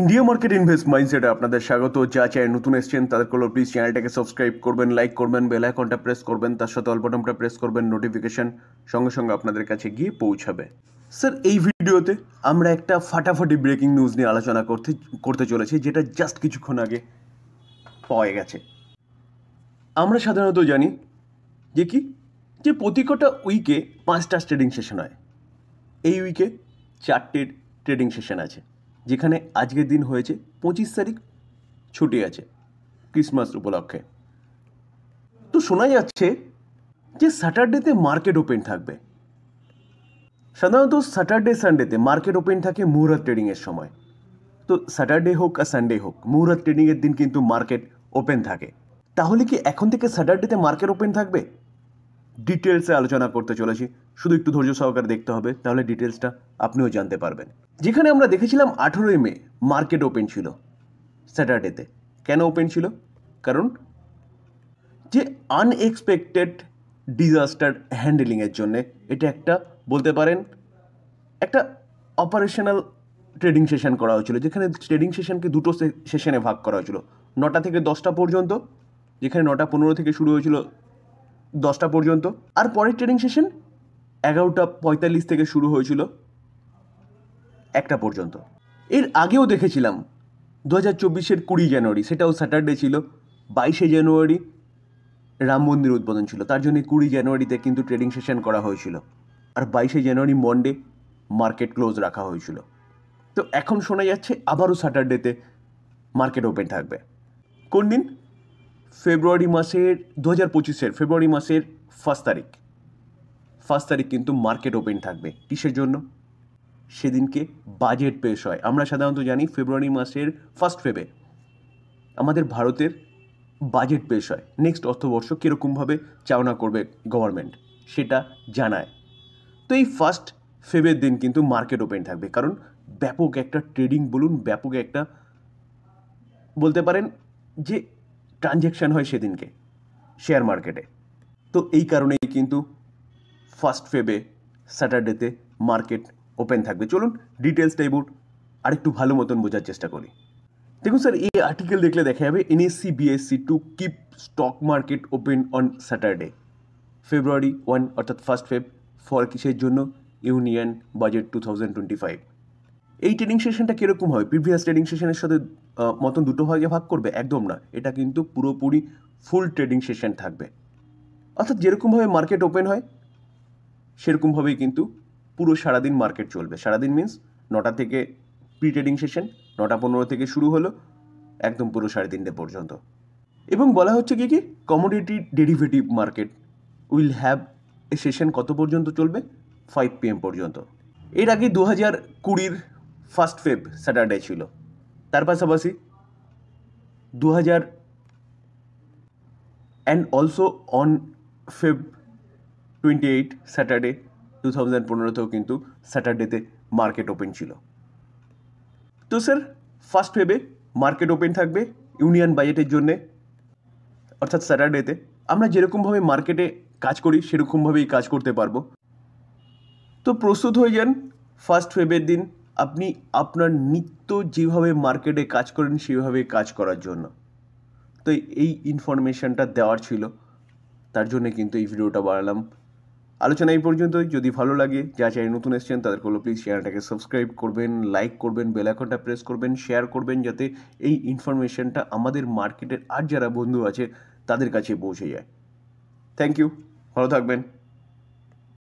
India market invest মাইন্ডসেটে আপনাদের স্বাগত। যা চ্যানেল নতুন এসেছেন তাদের হলো প্লিজ চ্যানেলটাকে সাবস্ক্রাইব করবেন, লাইক করবেন, বেল আইকনটা প্রেস করবেন, তার সাথে অল বাটনটা প্রেস করবেন, নোটিফিকেশন সঙ্গে সঙ্গে আপনাদের কাছে গিয়ে পৌঁছাবে। স্যার, এই ভিডিওতে আমরা একটা ফাটাফাটি ব্রেকিং নিউজ নিয়ে আলোচনা করতে চলেছি, যেটা জাস্ট কিছুক্ষণ আগে পাওয়া গেছে। আমরা সাধারণত জানি যে প্রতি কটা উইকে 5টা ট্রেডিং সেশন হয়। এই উইকে 4টে ট্রেডিং সেশন আছে, যেখানে আজকের দিন হয়েছে 25 তারিখ, ছুটি আছে ক্রিসমাস উপলক্ষে। তো শোনা যাচ্ছে যে স্যাটারডেতে মার্কেট ওপেন থাকবে। সাধারণত স্যাটারডে সানডেতে মার্কেট ওপেন থাকে মুহূর্ত ট্রেডিংয়ের সময়। তো স্যাটারডে হোক আর সানডে হোক, মুহূর্ত ট্রেডিংয়ের দিন কিন্তু মার্কেট ওপেন থাকে। তাহলে কি এখন থেকে স্যাটারডেতে মার্কেট ওপেন থাকবে? ডিটেলসে আলোচনা করতে চলেছি, শুধু একটু ধৈর্য সহকারে দেখতে হবে, তাহলে ডিটেলসটা আপনিও জানতে পারবেন। যেখানে আমরা দেখেছিলাম 18 মে মার্কেট ওপেন ছিল স্যাটারডেতে। কেন ওপেন ছিল? কারণ যে আনএক্সপেক্টেড ডিজাস্টার হ্যান্ডেলিংয়ের জন্যে এটা একটা বলতে পারেন একটা অপারেশনাল ট্রেডিং সেশন করা হয়েছিল, যেখানে ট্রেডিং সেশনকে দুটো সেশনে ভাগ করা হয়েছিল, 9টা থেকে 10টা পর্যন্ত, যেখানে 9টা 15 থেকে শুরু হয়েছিল 10টা পর্যন্ত। আর পরের ট্রেডিং সেশন 11টা 45 থেকে শুরু হয়েছিল 1টা পর্যন্ত। এর আগেও দেখেছিলাম 2024-এর 20 জানুয়ারি, সেটাও স্যাটারডে ছিল। 22 জানুয়ারি রাম মন্দির উদ্বোধন ছিল, তার জন্য 20 জানুয়ারিতে কিন্তু ট্রেডিং সেশন করা হয়েছিল। আর 22 জানুয়ারি মন্ডে মার্কেট ক্লোজ রাখা হয়েছিল। তো এখন শোনা যাচ্ছে আবারও স্যাটারডেতে মার্কেট ওপেন থাকবে। কোন দিন? ফেব্রুয়ারি মাসের 2025-এর ফেব্রুয়ারি মাসের 1 তারিখ কিন্তু মার্কেট ওপেন থাকবে। কিসের জন্য? সেদিনকে বাজেট পেশ হয়। আমরা সাধারণত জানি ফেব্রুয়ারি মাসের 1 ফেব্রুয়ারি আমাদের ভারতের বাজেট পেশ হয়। নেক্সট অর্থবর্ষ কীরকমভাবে চালনা করবে গভর্নমেন্ট, সেটা জানায়। তো এই 1 ফেব্রুয়ারির দিন কিন্তু মার্কেট ওপেন থাকবে, কারণ ব্যাপক একটা ট্রেডিং বলুন, ব্যাপক একটা বলতে পারেন যে ট্রানজ্যাকশান হয় সেদিনকে শেয়ার মার্কেটে। তো এই কারণেই কিন্তু 1 ফেব্রুয়ারি স্যাটারডেতে মার্কেট ওপেন থাকবে। চলুন ডিটেলসটা এবার আরেকটু ভালো মতন বোঝার চেষ্টা করি। দেখুন স্যার, এই আর্টিকেল দেখলে দেখা যাবে NSE BSE to keep stock market open on Saturday February 1 অর্থাৎ 1 ফেব্রুয়ারি ফর কিসের জন্য? Union budget 2025। এই ট্রেডিং সেশনটা কীরকম হবে? প্রিভিয়াস ট্রেডিং সেশনের সাথে মতন দুটো ভাগে ভাগ করবে? একদম না, এটা কিন্তু পুরোপুরি ফুল ট্রেডিং সেশন থাকবে। অর্থাৎ যেরকমভাবে মার্কেট ওপেন হয় সেরকমভাবেই কিন্তু পুরো সারাদিন মার্কেট চলবে। সারাদিন মিন্স 9টা থেকে প্রি ট্রেডিং সেশন, 9টা 15 থেকে শুরু হলো, একদম পুরো 3:30 পর্যন্ত। এবং বলা হচ্ছে কি commodity derivative market will have a session কত পর্যন্ত চলবে? 5 PM পর্যন্ত। এর আগে 2020-এর 1 ফেব্রুয়ারি স্যাটারডে ছিল। তার পাশাপাশি 2000 and also on February 28 Saturday 2015-তেও কিন্তু স্যাটারডেতে মার্কেট ওপেন ছিল। তো স্যার 1 ফেব্রুয়ারি মার্কেট ওপেন থাকবে ইউনিয়ন বাজেটের জন্যে, অর্থাৎ স্যাটারডেতে। আমরা যেরকমভাবে মার্কেটে কাজ করি সেরকমভাবেই কাজ করতে পারবো। তো প্রস্তুত হয়ে যান 1 ফেব্রুয়ারির দিন আপনি আপনার নিত্য যেভাবে মার্কেটে কাজ করেন সেভাবে কাজ করার জন্য। তো এই ইনফরমেশানটা দেওয়ার ছিল, তার জন্য কিন্তু এই ভিডিওটা বানালাম। আলোচনা এই পর্যন্তই। যদি ভালো লাগে, যা চ্যানেল নতুন এসেছেন তাদের হলো প্লিজ চ্যানেলটাকে সাবস্ক্রাইব করবেন, লাইক করবেন, বেল আইকনটা প্রেস করবেন, শেয়ার করবেন, যাতে এই ইনফরমেশানটা আমাদের মার্কেটের আর যারা বন্ধু আছে তাদের কাছে পৌঁছে যায়। থ্যাংক ইউ, ভালো থাকবেন।